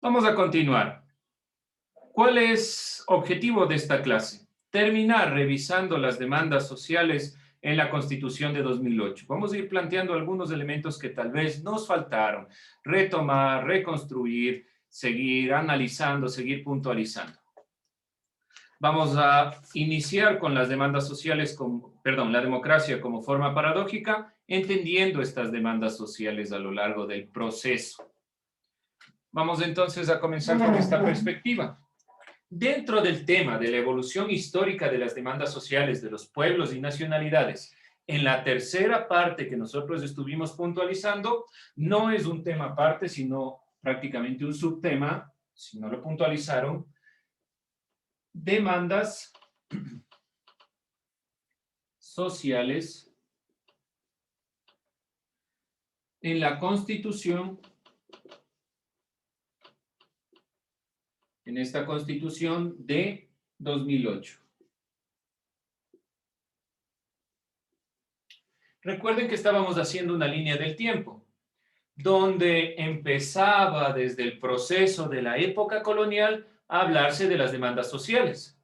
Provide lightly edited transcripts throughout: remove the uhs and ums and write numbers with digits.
Vamos a continuar. ¿Cuál es el objetivo de esta clase? Terminar revisando las demandas sociales en la Constitución de 2008. Vamos a ir planteando algunos elementos que tal vez nos faltaron. Retomar, reconstruir, seguir analizando, seguir puntualizando. Vamos a iniciar con las demandas sociales, la democracia como forma paradójica, entendiendo estas demandas sociales a lo largo del proceso. Vamos entonces a comenzar con esta perspectiva. Dentro del tema de la evolución histórica de las demandas sociales de los pueblos y nacionalidades, en la tercera parte que nosotros estuvimos puntualizando, no es un tema aparte, sino prácticamente un subtema, si no lo puntualizaron, demandas sociales en la Constitución, en esta Constitución de 2008. Recuerden que estábamos haciendo una línea del tiempo, donde empezaba desde el proceso de la época colonial a hablarse de las demandas sociales,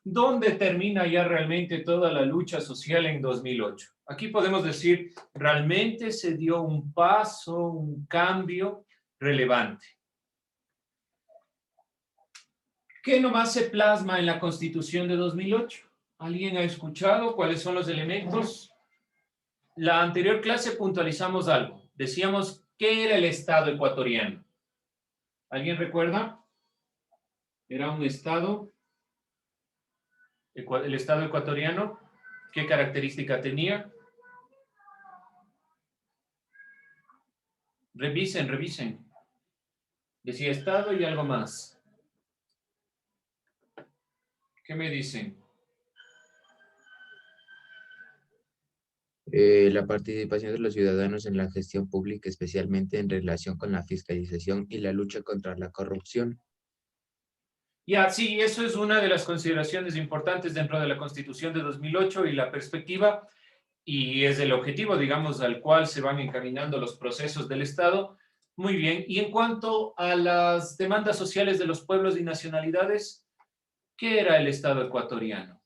donde termina ya realmente toda la lucha social en 2008. Aquí podemos decir, realmente se dio un paso, un cambio relevante. ¿Qué nomás se plasma en la Constitución de 2008? ¿Alguien ha escuchado cuáles son los elementos? La anterior clase puntualizamos algo. Decíamos, ¿qué era el Estado ecuatoriano? ¿Alguien recuerda? Era un Estado, el Estado ecuatoriano. ¿Qué característica tenía? Revisen. Decía Estado y algo más. ¿Qué me dicen? La participación de los ciudadanos en la gestión pública, especialmente en relación con la fiscalización y la lucha contra la corrupción. Ya, sí, eso es una de las consideraciones importantes dentro de la Constitución de 2008 y la perspectiva, y es el objetivo, digamos, al cual se van encaminando los procesos del Estado. Muy bien, y en cuanto a las demandas sociales de los pueblos y nacionalidades, ¿qué era el Estado ecuatoriano?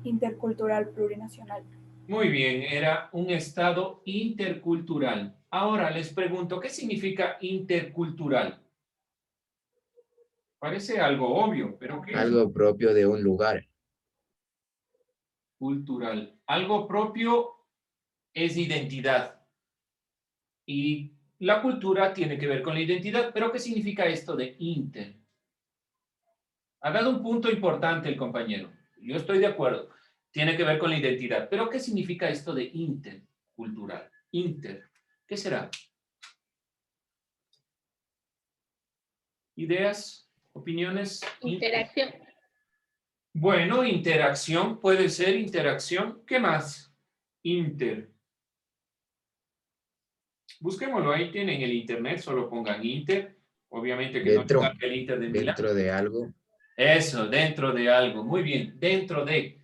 Intercultural plurinacional. Muy bien, era un Estado intercultural. Ahora les pregunto, ¿qué significa intercultural? Parece algo obvio, pero ¿qué es? Algo propio de un lugar. Cultural. Algo propio es identidad. Y la cultura tiene que ver con la identidad, pero ¿qué significa esto de inter? Ha dado un punto importante el compañero. Yo estoy de acuerdo. Tiene que ver con la identidad. Pero ¿qué significa esto de intercultural? Inter. ¿Qué será? ¿Ideas? ¿Opiniones? Interacción. Bueno, interacción puede ser interacción. ¿Qué más? Inter. Busquémoslo, ahí tienen el internet, solo pongan Inter. Obviamente que Dentro, no pongan el Inter de Milán. dentro de algo. Eso, dentro de algo. Muy bien, dentro de.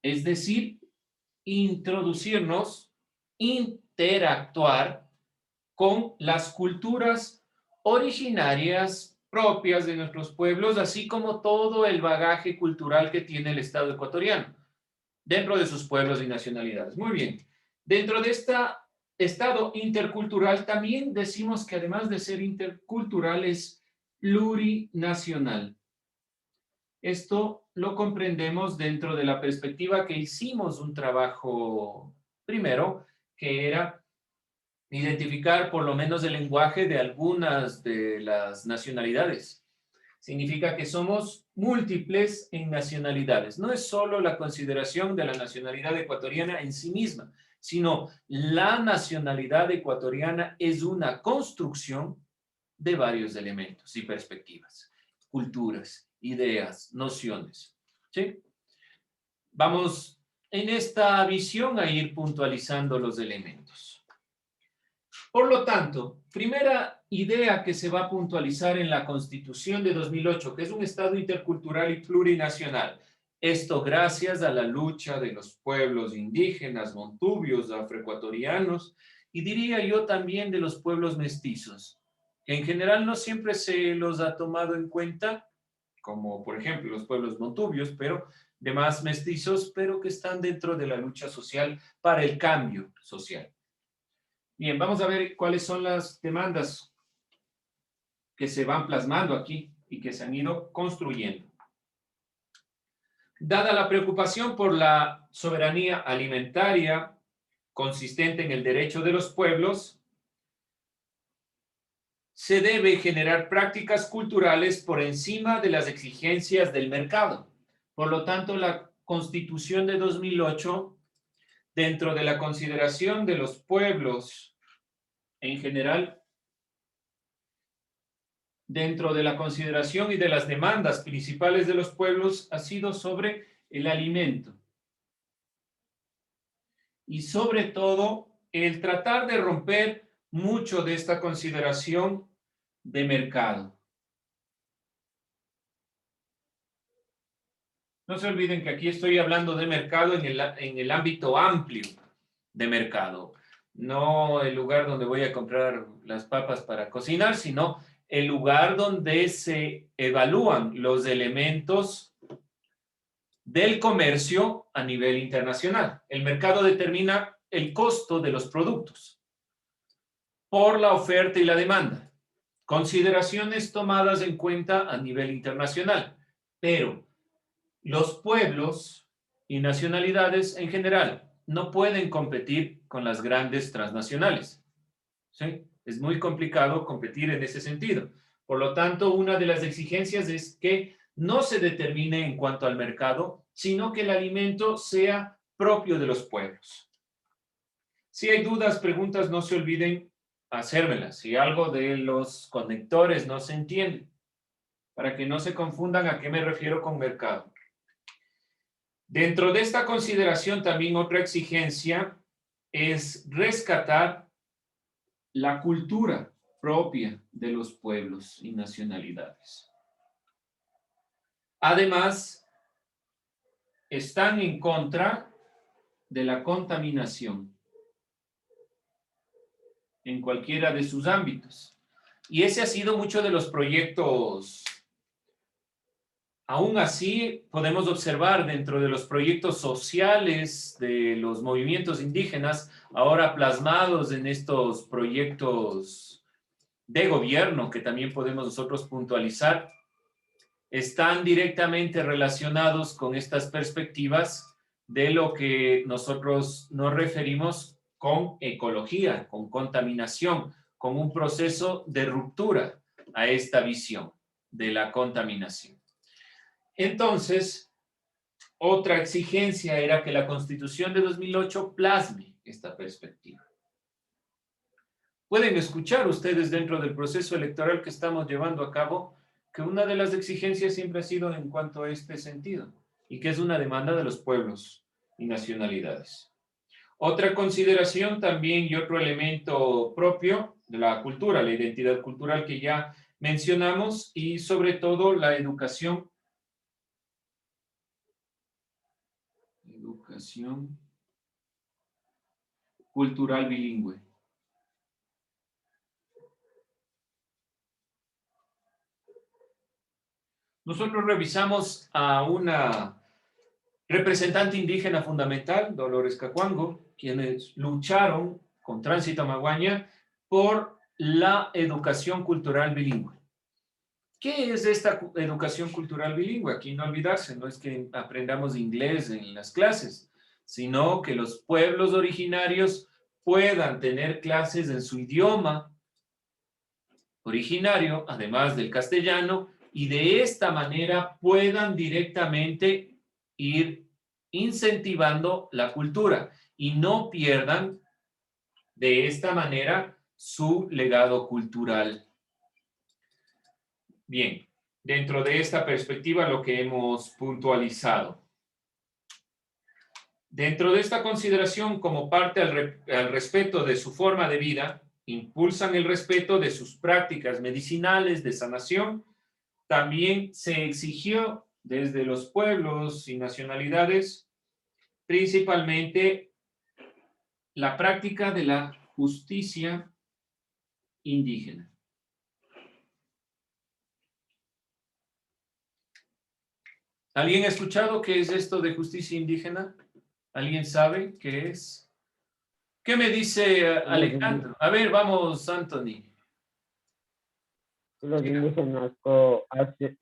Es decir, introducirnos, interactuar con las culturas originarias propias de nuestros pueblos, así como todo el bagaje cultural que tiene el Estado ecuatoriano, dentro de sus pueblos y nacionalidades. Muy bien. Dentro de este Estado intercultural también decimos que además de ser intercultural es plurinacional. Esto lo comprendemos dentro de la perspectiva que hicimos un trabajo primero, que era identificar por lo menos el lenguaje de algunas de las nacionalidades. Significa que somos múltiples en nacionalidades. No es solo la consideración de la nacionalidad ecuatoriana en sí misma, sino la nacionalidad ecuatoriana es una construcción de varios elementos y perspectivas, culturas, ideas, nociones. ¿Sí? Vamos en esta visión a ir puntualizando los elementos. Por lo tanto, primera idea que se va a puntualizar en la Constitución de 2008, que es un Estado intercultural y plurinacional. Esto gracias a la lucha de los pueblos indígenas, montubios, afroecuatorianos y diría yo también de los pueblos mestizos. En general no siempre se los ha tomado en cuenta, como por ejemplo los pueblos montubios, pero demás mestizos, pero que están dentro de la lucha social para el cambio social. Bien, vamos a ver cuáles son las demandas que se van plasmando aquí y que se han ido construyendo. Dada la preocupación por la soberanía alimentaria consistente en el derecho de los pueblos, se debe generar prácticas culturales por encima de las exigencias del mercado. Por lo tanto, la Constitución de 2008, dentro de la consideración de los pueblos en general, dentro de la consideración y de las demandas principales de los pueblos, ha sido sobre el alimento. Y sobre todo, el tratar de romper mucho de esta consideración de mercado. No se olviden que aquí estoy hablando de mercado en el ámbito amplio de mercado. No el lugar donde voy a comprar las papas para cocinar, sino el lugar donde se evalúan los elementos del comercio a nivel internacional. El mercado determina el costo de los productos por la oferta y la demanda. Consideraciones tomadas en cuenta a nivel internacional. Pero los pueblos y nacionalidades en general no pueden competir con las grandes transnacionales. ¿Sí? Es muy complicado competir en ese sentido. Por lo tanto, una de las exigencias es que no se determine en cuanto al mercado, sino que el alimento sea propio de los pueblos. Si hay dudas, preguntas, no se olviden hacérmelas. Si algo de los conectores no se entiende, para que no se confundan a qué me refiero con mercado. Dentro de esta consideración, también otra exigencia es rescatar la cultura propia de los pueblos y nacionalidades. Además, están en contra de la contaminación en cualquiera de sus ámbitos. Y ese ha sido mucho de los proyectos. Aún así, podemos observar dentro de los proyectos sociales de los movimientos indígenas, ahora plasmados en estos proyectos de gobierno, que también podemos nosotros puntualizar, están directamente relacionados con estas perspectivas de lo que nosotros nos referimos con ecología, con contaminación, con un proceso de ruptura a esta visión de la contaminación. Entonces, otra exigencia era que la Constitución de 2008 plasme esta perspectiva. Pueden escuchar ustedes dentro del proceso electoral que estamos llevando a cabo que una de las exigencias siempre ha sido en cuanto a este sentido y que es una demanda de los pueblos y nacionalidades. Otra consideración también y otro elemento propio de la cultura, la identidad cultural que ya mencionamos y sobre todo la educación cultural bilingüe. Nosotros revisamos a una representante indígena fundamental, Dolores Cacuango, quienes lucharon con Tránsito Amaguaña por la educación cultural bilingüe. ¿Qué es esta educación cultural bilingüe? Aquí no olvidarse, no es que aprendamos inglés en las clases, sino que los pueblos originarios puedan tener clases en su idioma originario, además del castellano, y de esta manera puedan directamente ir incentivando la cultura y no pierdan de esta manera su legado cultural. Bien, dentro de esta perspectiva lo que hemos puntualizado. Dentro de esta consideración, como parte al respeto de su forma de vida, impulsan el respeto de sus prácticas medicinales de sanación. También se exigió desde los pueblos y nacionalidades, principalmente, la práctica de la justicia indígena. ¿Alguien ha escuchado qué es esto de justicia indígena? ¿Alguien sabe qué es? ¿Qué me dice Alejandro? A ver, vamos, Anthony. Los indígenas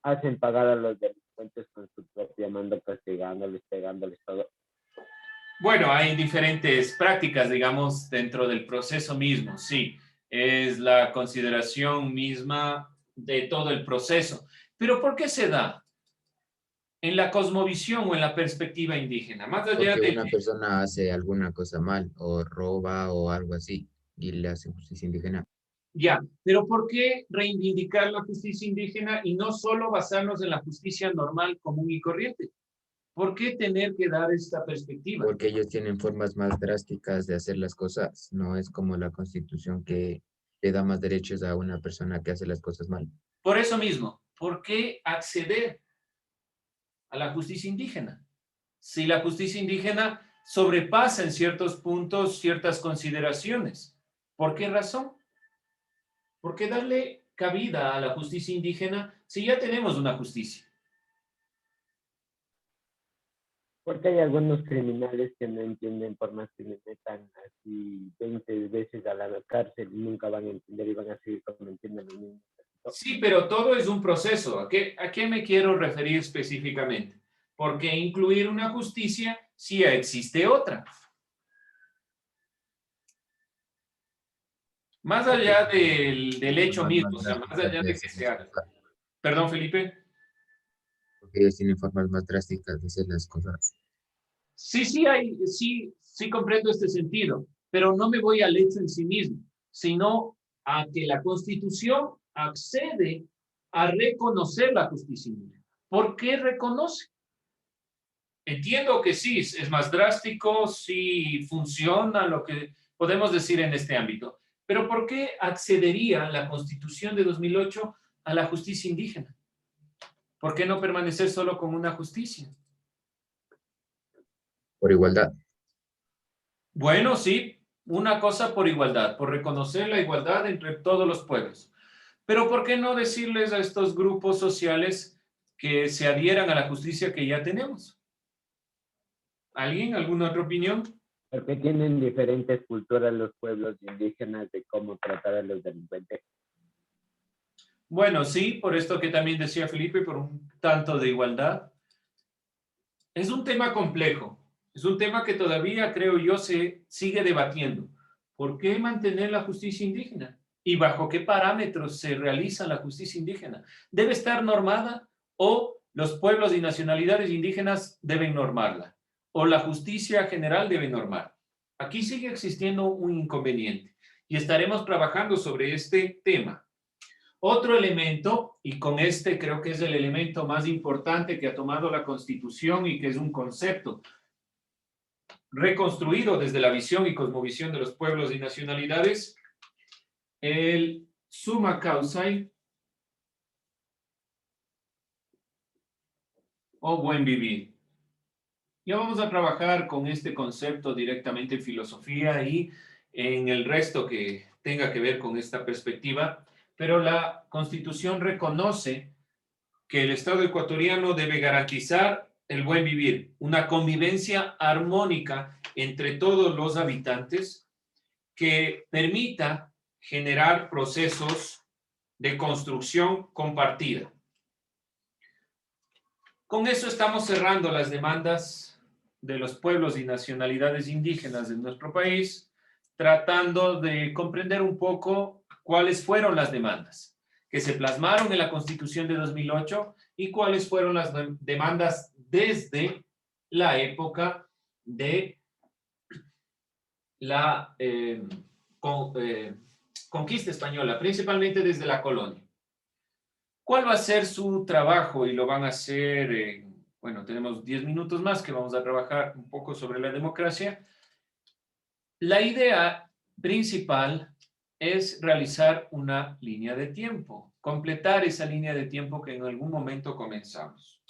hacen pagar a los delincuentes con su propia mano, castigándoles, pegándoles todo. Bueno, hay diferentes prácticas, digamos, dentro del proceso mismo, sí. Es la consideración misma de todo el proceso. Pero ¿por qué se da? En la cosmovisión o en la perspectiva indígena, más allá Porque de... una persona hace alguna cosa mal, o roba, o algo así, y le hacen justicia indígena. Ya, pero ¿por qué reivindicar la justicia indígena y no solo basarnos en la justicia normal, común y corriente? ¿Por qué tener que dar esta perspectiva? Porque ellos tienen formas más drásticas de hacer las cosas. No es como la Constitución que le da más derechos a una persona que hace las cosas mal. Por eso mismo, ¿por qué acceder a la justicia indígena? Si la justicia indígena sobrepasa en ciertos puntos ciertas consideraciones. ¿Por qué razón? ¿Por qué darle cabida a la justicia indígena si ya tenemos una justicia? Porque hay algunos criminales que no entienden, por más que me metan así 20 veces a la cárcel, nunca van a entender y van a seguir cometiendo los mismos delitos. Sí, pero todo es un proceso. ¿A qué me quiero referir específicamente? Porque incluir una justicia si ya existe otra. Más allá del hecho Formas mismo, más o sea, más drásticas allá de de que hacer las sea... cosas. Perdón, Felipe. Porque ellos tienen formas más drásticas de hacer las cosas. Sí comprendo este sentido, pero no me voy al hecho en sí mismo, sino a que la Constitución accede a reconocer la justicia indígena. ¿Por qué reconoce? Entiendo que sí, es más drástico, sí funciona lo que podemos decir en este ámbito, pero ¿por qué accedería la Constitución de 2008 a la justicia indígena? ¿Por qué no permanecer solo con una justicia? Por igualdad. Bueno, sí, una cosa por igualdad, por reconocer la igualdad entre todos los pueblos. Pero ¿por qué no decirles a estos grupos sociales que se adhieran a la justicia que ya tenemos? ¿Alguien? ¿Alguna otra opinión? Porque tienen diferentes culturas los pueblos indígenas de cómo tratar a los delincuentes. Bueno, sí, por esto que también decía Felipe, por un tanto de igualdad. Es un tema complejo, es un tema que todavía, creo yo, se sigue debatiendo. ¿Por qué mantener la justicia indígena? ¿Y bajo qué parámetros se realiza la justicia indígena? ¿Debe estar normada o los pueblos y nacionalidades indígenas deben normarla? ¿O la justicia general debe normar? Aquí sigue existiendo un inconveniente y estaremos trabajando sobre este tema. Otro elemento, y con este creo que es el elemento más importante que ha tomado la Constitución y que es un concepto reconstruido desde la visión y cosmovisión de los pueblos y nacionalidades, el summa causae o buen vivir. Ya vamos a trabajar con este concepto directamente en filosofía y en el resto que tenga que ver con esta perspectiva, pero la Constitución reconoce que el Estado ecuatoriano debe garantizar el buen vivir, una convivencia armónica entre todos los habitantes que permita generar procesos de construcción compartida. Con eso estamos cerrando las demandas de los pueblos y nacionalidades indígenas de nuestro país, tratando de comprender un poco cuáles fueron las demandas que se plasmaron en la Constitución de 2008 y cuáles fueron las demandas desde la época de la conquista española, principalmente desde la colonia. ¿Cuál va a ser su trabajo? Y lo van a hacer, bueno, tenemos 10 minutos más que vamos a trabajar un poco sobre la democracia. La idea principal es realizar una línea de tiempo, completar esa línea de tiempo que en algún momento comenzamos,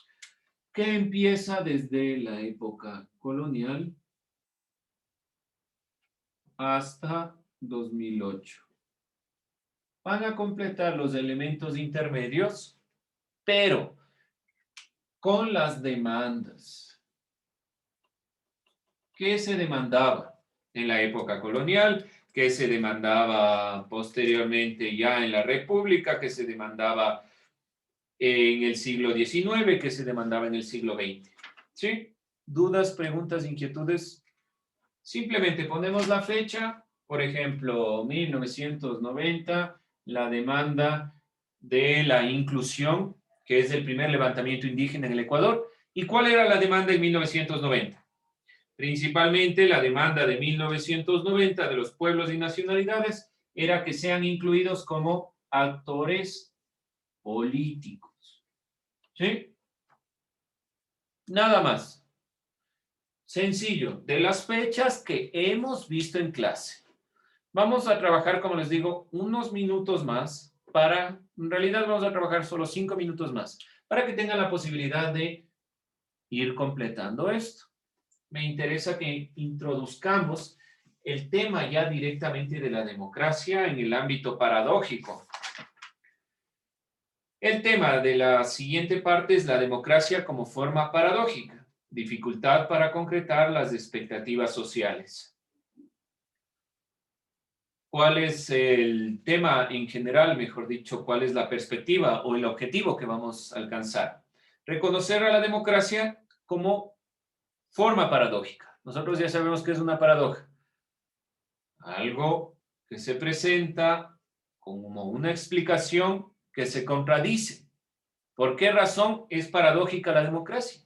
que empieza desde la época colonial hasta 2008. Van a completar los elementos intermedios, pero con las demandas. ¿Qué se demandaba en la época colonial? ¿Qué se demandaba posteriormente ya en la República? ¿Qué se demandaba en el siglo XIX? ¿Qué se demandaba en el siglo XX? ¿Sí? ¿Dudas, preguntas, inquietudes? Simplemente ponemos la fecha, por ejemplo, 1990, la demanda de la inclusión, que es el primer levantamiento indígena en el Ecuador. ¿Y cuál era la demanda en 1990? Principalmente la demanda de 1990 de los pueblos y nacionalidades era que sean incluidos como actores políticos. ¿Sí? Nada más. Sencillo, de las fechas que hemos visto en clase. Vamos a trabajar, como les digo, unos minutos más en realidad vamos a trabajar solo 5 minutos más, para que tengan la posibilidad de ir completando esto. Me interesa que introduzcamos el tema ya directamente de la democracia en el ámbito paradójico. El tema de la siguiente parte es la democracia como forma paradójica, dificultad para concretar las expectativas sociales. ¿Cuál es el tema en general, mejor dicho, cuál es la perspectiva o el objetivo que vamos a alcanzar? Reconocer a la democracia como forma paradójica. Nosotros ya sabemos qué es una paradoja. Algo que se presenta como una explicación que se contradice. ¿Por qué razón es paradójica la democracia?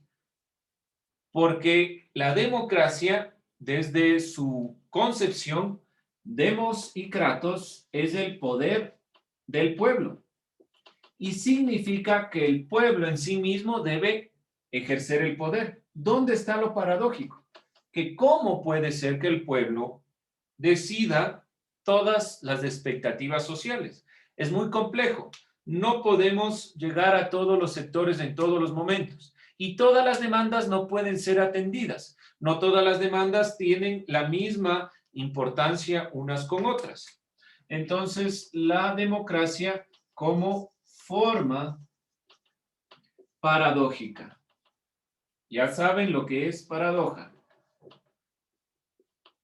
Porque la democracia, desde su concepción, demos y kratos, es el poder del pueblo. Y significa que el pueblo en sí mismo debe ejercer el poder. ¿Dónde está lo paradójico? Que cómo puede ser que el pueblo decida todas las expectativas sociales. Es muy complejo. No podemos llegar a todos los sectores en todos los momentos. Y todas las demandas no pueden ser atendidas. No todas las demandas tienen la misma importancia unas con otras. Entonces, la democracia como forma paradójica. Ya saben lo que es paradoja.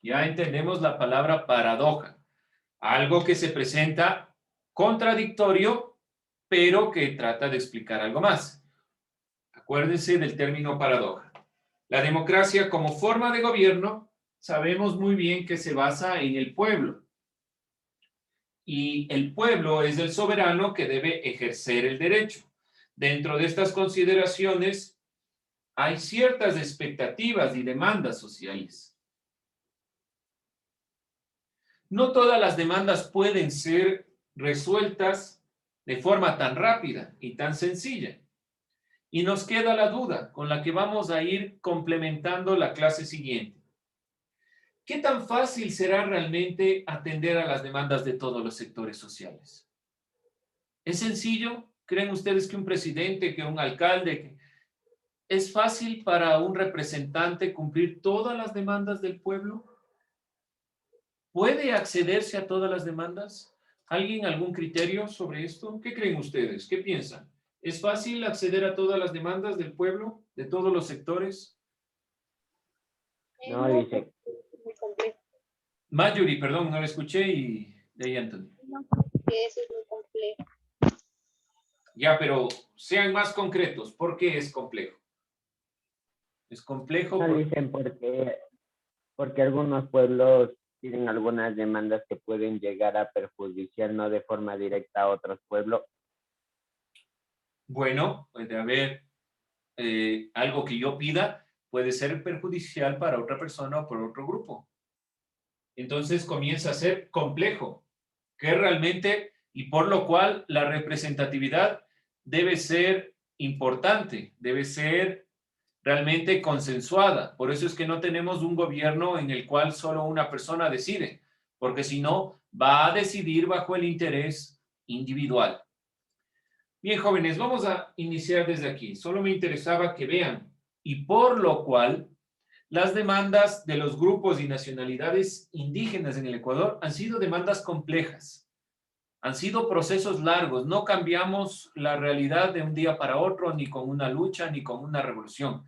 Ya entendemos la palabra paradoja. Algo que se presenta contradictorio, pero que trata de explicar algo más. Acuérdense del término paradoja. La democracia como forma de gobierno, sabemos muy bien que se basa en el pueblo. Y el pueblo es el soberano que debe ejercer el derecho. Dentro de estas consideraciones, hay ciertas expectativas y demandas sociales. No todas las demandas pueden ser resueltas de forma tan rápida y tan sencilla. Y nos queda la duda con la que vamos a ir complementando la clase siguiente. ¿Qué tan fácil será realmente atender a las demandas de todos los sectores sociales? ¿Es sencillo? ¿Creen ustedes que un presidente, que un alcalde, es fácil para un representante cumplir todas las demandas del pueblo? ¿Puede accederse a todas las demandas? ¿Alguien algún criterio sobre esto? ¿Qué creen ustedes? ¿Qué piensan? ¿Es fácil acceder a todas las demandas del pueblo, de todos los sectores? No, dice. Muy complejo. Marjorie, perdón, no la escuché y de ahí Anthony. No, que eso es muy complejo. Ya, pero sean más concretos. ¿Por qué es complejo? Es complejo No dicen porque algunos pueblos tienen algunas demandas que pueden llegar a perjudiciar no de forma directa a otros pueblos. Bueno, puede haber algo que yo pida, puede ser perjudicial para otra persona o por otro grupo. Entonces comienza a ser complejo, que realmente, y por lo cual la representatividad debe ser importante, debe ser realmente consensuada. Por eso es que no tenemos un gobierno en el cual solo una persona decide, porque si no, va a decidir bajo el interés individual. Bien, jóvenes, vamos a iniciar desde aquí. Solo me interesaba que vean, y por lo cual las demandas de los grupos y nacionalidades indígenas en el Ecuador han sido demandas complejas. Han sido procesos largos, no cambiamos la realidad de un día para otro, ni con una lucha, ni con una revolución.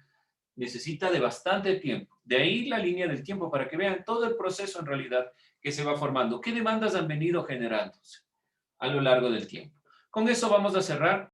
Necesita de bastante tiempo. De ahí la línea del tiempo para que vean todo el proceso en realidad que se va formando. ¿Qué demandas han venido generándose a lo largo del tiempo? Con eso vamos a cerrar.